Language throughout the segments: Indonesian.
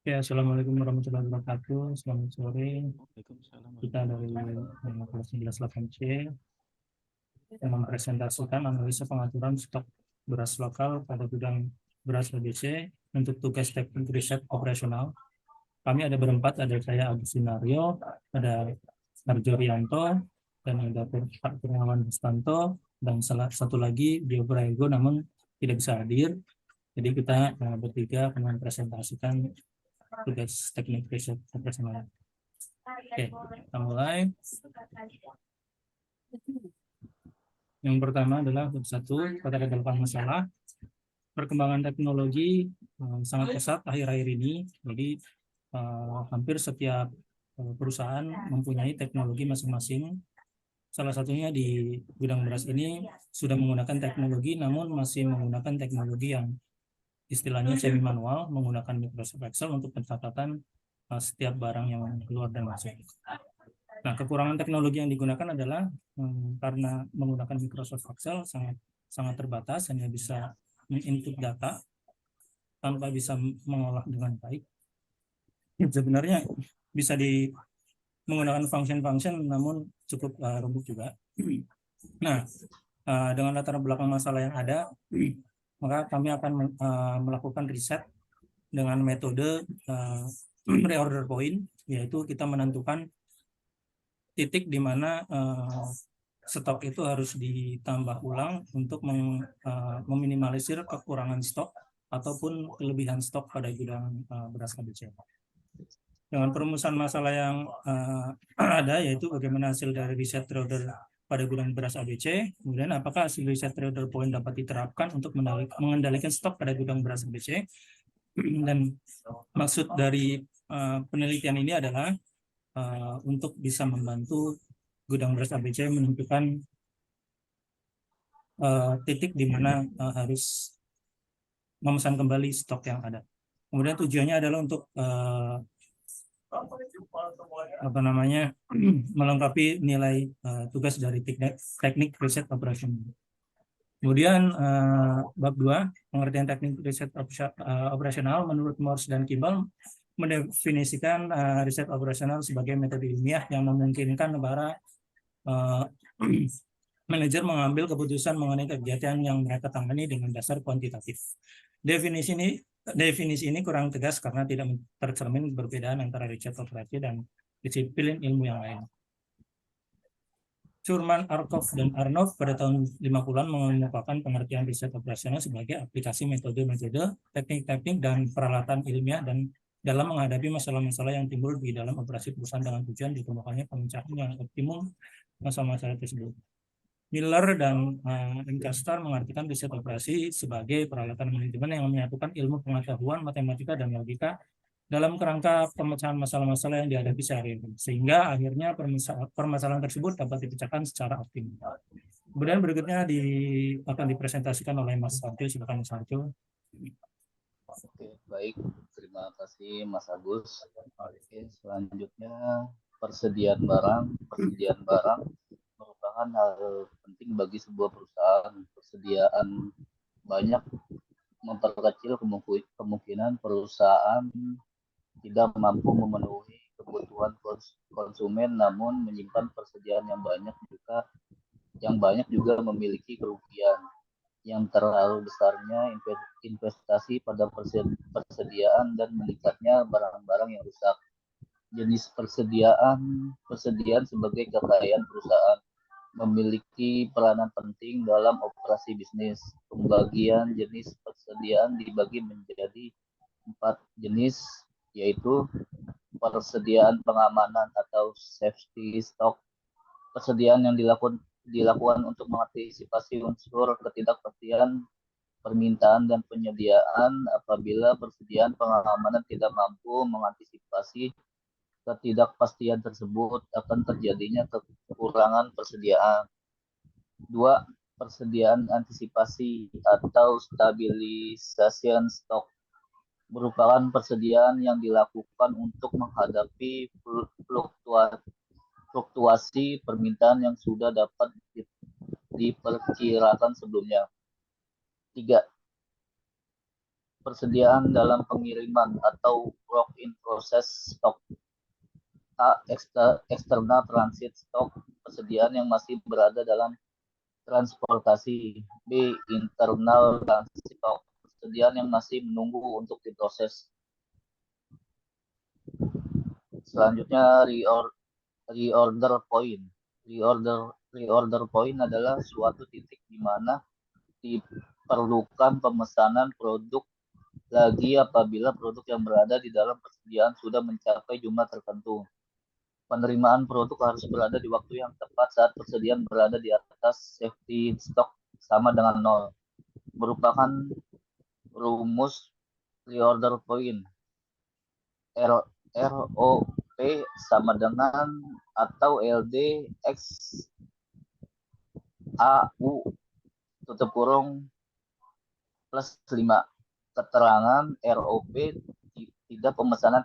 Ya, Assalamualaikum warahmatullahi wabarakatuh. Selamat sore. Waalaikumsalam Kita dari warahmatullahi wabarakatuh. kelas 11 C yang mempresentasikan analisa pengaturan stok beras lokal pada gudang beras ABC untuk tugas teknik riset operasional. Kami ada berempat, ada saya Agus Sinario, ada Arjo Rianto, dan ada Pak Purnawan Bustanto, dan salah satu lagi Dio Braego namun tidak bisa hadir. Jadi kita bertiga akan mempresentasikan tugas teknik riset operasional. Oke, kita mulai. Yang pertama adalah satu, pada kedalaman masalah. Perkembangan teknologi sangat pesat akhir-akhir ini. Jadi hampir setiap perusahaan mempunyai teknologi masing-masing. Salah satunya di gudang beras ini sudah menggunakan teknologi, namun masih menggunakan teknologi yang istilahnya semi manual, menggunakan Microsoft Excel untuk pencatatan setiap barang yang keluar dan masuk. Nah, kekurangan teknologi yang digunakan adalah karena menggunakan Microsoft Excel sangat terbatas, hanya bisa input data tanpa bisa mengolah dengan baik. Sebenarnya bisa menggunakan function-function, namun cukup rumit juga. Nah, dengan latar belakang masalah yang ada, maka kami akan melakukan riset dengan metode reorder point, yaitu kita menentukan titik di mana stok itu harus ditambah ulang untuk meminimalisir kekurangan stok ataupun kelebihan stok pada gudang beras KBC. Dengan perumusan masalah yang ada, yaitu bagaimana hasil dari riset trader pada gudang beras ABC, kemudian apakah hasil riset trader point dapat diterapkan untuk mengendalikan stok pada gudang beras ABC, dan maksud dari penelitian ini adalah untuk bisa membantu gudang beras ABC menentukan titik di mana harus memesan kembali stok yang ada. Kemudian tujuannya adalah untuk melengkapi nilai tugas dari teknik riset operation. Kemudian bab 2, pengertian teknik riset operasional menurut Morse dan Kimball mendefinisikan riset operasional sebagai metode ilmiah yang memungkinkan para manajer mengambil keputusan mengenai kegiatan yang mereka tangani dengan dasar kuantitatif. Definisi ini kurang tegas karena tidak tercermin perbedaan antara riset operasi dan disiplin ilmu yang lain. Schurman, Arkoff, dan Arnold pada tahun 50-an mengemukakan pengertian riset operasional sebagai aplikasi metode-metode, teknik-teknik, dan peralatan ilmiah dan dalam menghadapi masalah-masalah yang timbul di dalam operasi perusahaan dengan tujuan ditemukannya pemecahan yang optimum masalah-masalah tersebut. Miller dan Lancaster mengartikan riset operasi sebagai peralatan manajemen yang menyatukan ilmu pengetahuan, matematika, dan logika dalam kerangka pemecahan masalah-masalah yang dihadapi sehari-hari, sehingga akhirnya permasalahan tersebut dapat dipecahkan secara optimal. Kemudian berikutnya akan dipresentasikan oleh Mas Sarjo. Silakan Mas Sarjo. Oke, baik. Terima kasih Mas Agus. Oke, selanjutnya persediaan barang merupakan hal penting bagi sebuah perusahaan. Persediaan banyak memperkecil kemungkinan perusahaan tidak mampu memenuhi kebutuhan konsumen, namun menyimpan persediaan yang banyak juga memiliki kerugian yang terlalu besarnya investasi pada persediaan dan meningkatnya barang-barang yang rusak. Jenis persediaan sebagai kekayaan perusahaan memiliki peranan penting dalam operasi bisnis. Pembagian jenis persediaan dibagi menjadi 4 jenis, yaitu persediaan pengamanan atau safety stock, persediaan yang dilakukan untuk mengantisipasi unsur ketidakpastian permintaan dan penyediaan apabila persediaan pengamanan tidak mampu mengantisipasi ketidakpastian tersebut akan terjadinya kekurangan persediaan. 2. Persediaan antisipasi atau stabilization stock merupakan persediaan yang dilakukan untuk menghadapi fluktuasi permintaan yang sudah dapat diperkirakan sebelumnya. 3. persediaan dalam pengiriman atau work in process stock. A. External transit stock, persediaan yang masih berada dalam transportasi. B. Internal transit stock, persediaan yang masih menunggu untuk diproses. Selanjutnya reorder point. Reorder point adalah suatu titik di mana diperlukan pemesanan produk lagi apabila produk yang berada di dalam persediaan sudah mencapai jumlah tertentu. Penerimaan produk harus berada di waktu yang tepat saat persediaan berada di atas safety stock sama dengan 0. Merupakan rumus reorder point. ROP sama dengan atau LD X AU tutup kurung plus 5. Keterangan ROP tidak pemesanan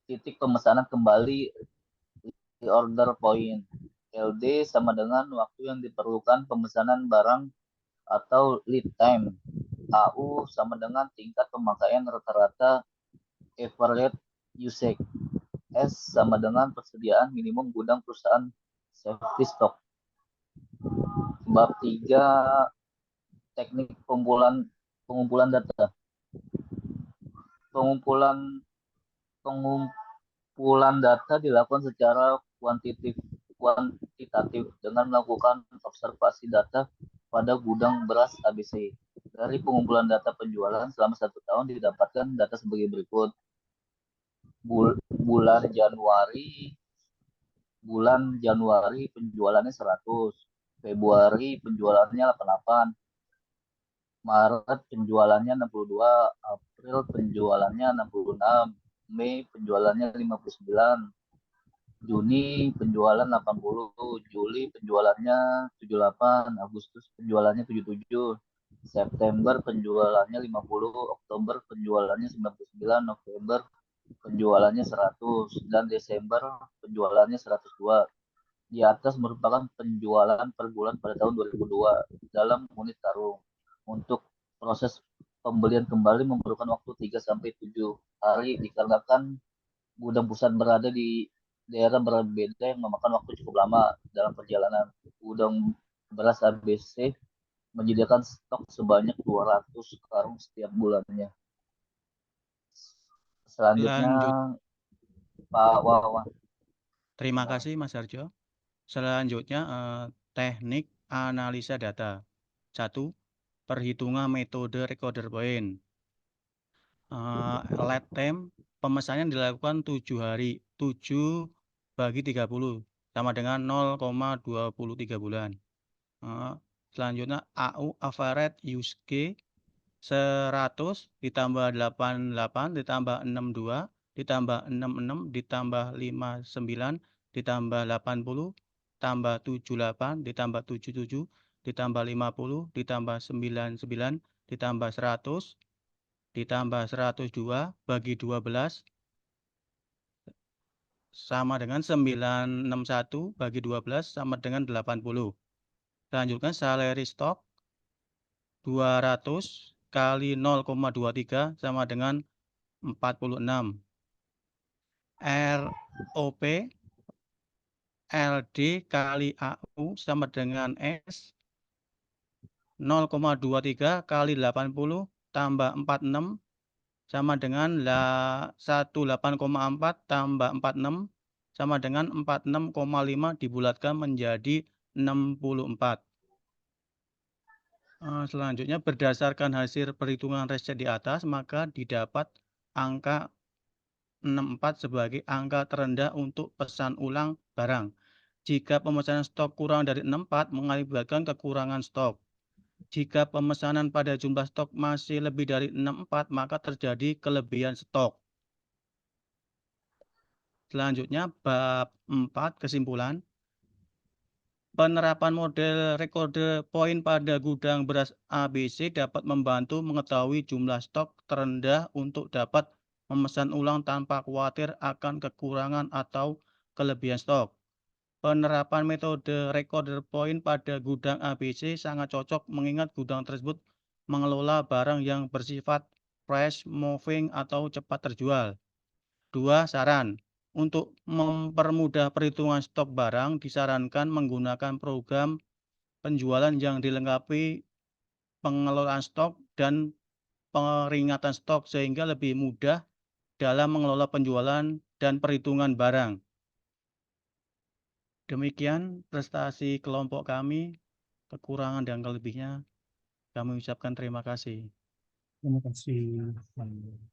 titik pemesanan kembali di order point. LD sama dengan waktu yang diperlukan pemesanan barang atau lead time. AU sama dengan tingkat pemakaian rata-rata average usage. S sama dengan persediaan minimum gudang perusahaan safety stock. Bab 3 teknik pengumpulan data. Pengumpulan data dilakukan secara kuantitatif dengan melakukan observasi data pada gudang beras ABC. Dari pengumpulan data penjualan selama 1 tahun didapatkan data sebagai berikut. Bulan Januari penjualannya 100, Februari penjualannya 88, Maret penjualannya 62, April penjualannya 66, Mei penjualannya 59, Juni penjualan 80, Juli penjualannya 78, Agustus penjualannya 77, September penjualannya 50, Oktober penjualannya 99, November penjualannya 100, dan Desember penjualannya 102. Di atas merupakan penjualan per bulan pada tahun 2002 dalam unit karung. Untuk proses pembelian kembali memerlukan waktu 3-7 hari dikarenakan gudang pusat berada di daerah berbeda yang memakan waktu cukup lama dalam perjalanan. Gudang beras ABC menyediakan stok sebanyak 200 karung setiap bulannya. Selanjutnya Lanjut. Pak Wawan. Terima kasih Mas Harjo. Selanjutnya teknik analisa data. 1. Perhitungan metode recorder point. Lead time pemesanan dilakukan 7 hari. 7 bagi 30 sama dengan 0,23 bulan. Selanjutnya AU average use case 100 ditambah 88 ditambah 62 ditambah 66 ditambah 59 ditambah 80 tambah 78 ditambah 77 ditambah 50 ditambah 99 ditambah 100 ditambah 102 bagi 12 sama dengan 961 bagi 12 sama dengan 80. Selanjutnya salary stock 200 kali 0,23 sama dengan 46. ROP LD kali AU sama dengan S 0,23 kali 80 tambah 46 sama dengan 18,4 tambah 46 sama dengan 46,5 dibulatkan menjadi 64. Selanjutnya berdasarkan hasil perhitungan reset di atas maka didapat angka 64 sebagai angka terendah untuk pesan ulang barang. Jika pemesanan stok kurang dari 64 mengakibatkan kekurangan stok. Jika pemesanan pada jumlah stok masih lebih dari 64 maka terjadi kelebihan stok. Selanjutnya bab 4 kesimpulan. Penerapan model recorder point pada gudang beras ABC dapat membantu mengetahui jumlah stok terendah untuk dapat memesan ulang tanpa khawatir akan kekurangan atau kelebihan stok. Penerapan metode recorder point pada gudang ABC sangat cocok mengingat gudang tersebut mengelola barang yang bersifat fast moving atau cepat terjual. 2. Saran. Untuk mempermudah perhitungan stok barang, disarankan menggunakan program penjualan yang dilengkapi pengelolaan stok dan peringatan stok sehingga lebih mudah dalam mengelola penjualan dan perhitungan barang. Demikian prestasi kelompok kami. Kekurangan dan kelebihnya kami ucapkan terima kasih. Terima kasih.